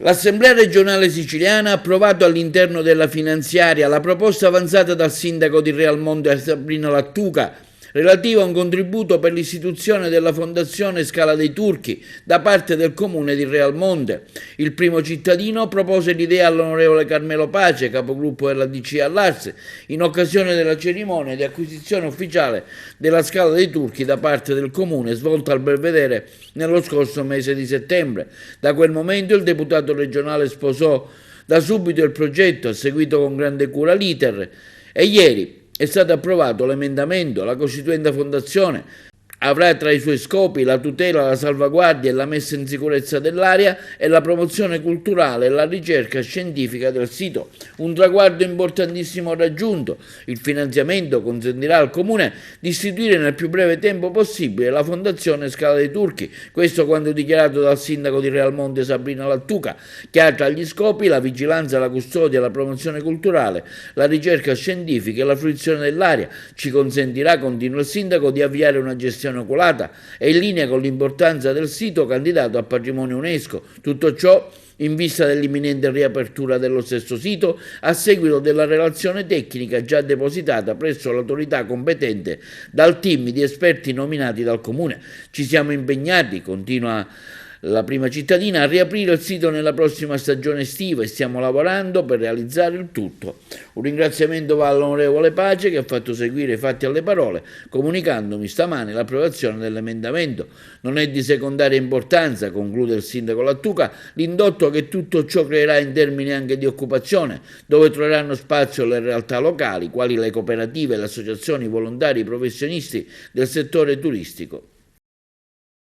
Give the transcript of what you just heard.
L'Assemblea regionale siciliana ha approvato all'interno della finanziaria la proposta avanzata dal sindaco di Realmonte Sabrina Lattuca relativa a un contributo per l'istituzione della Fondazione Scala dei Turchi da parte del comune di Realmonte. Il primo cittadino propose l'idea all'onorevole Carmelo Pace, capogruppo della DC all'Arse, in occasione della cerimonia di acquisizione ufficiale della Scala dei Turchi da parte del comune svolta al Belvedere nello scorso mese di settembre. Da quel momento il deputato regionale sposò da subito il progetto, ha seguito con grande cura l'iter e ieri è stato approvato l'emendamento. La Costituenda Fondazione avrà tra i suoi scopi la tutela, la salvaguardia e la messa in sicurezza dell'area e la promozione culturale e la ricerca scientifica del sito. Un traguardo importantissimo raggiunto. Il finanziamento consentirà al Comune di istituire nel più breve tempo possibile la Fondazione Scala dei Turchi, questo quanto dichiarato dal sindaco di Realmonte Sabrina Lattuca, che ha tra gli scopi la vigilanza, la custodia, la promozione culturale, la ricerca scientifica e la fruizione dell'area. Ci consentirà, continua il sindaco, di avviare una gestione oculata e in linea con l'importanza del sito candidato a patrimonio UNESCO. Tutto ciò in vista dell'imminente riapertura dello stesso sito a seguito della relazione tecnica già depositata presso l'autorità competente dal team di esperti nominati dal Comune. Ci siamo impegnati, continua la prima cittadina, a riaprire il sito nella prossima stagione estiva e stiamo lavorando per realizzare il tutto. Un ringraziamento va all'onorevole Pace che ha fatto seguire i fatti alle parole, comunicandomi stamane l'approvazione dell'emendamento. Non è di secondaria importanza, conclude il sindaco Lattuca, l'indotto che tutto ciò creerà in termini anche di occupazione, dove troveranno spazio le realtà locali, quali le cooperative e le associazioni volontari professionisti del settore turistico.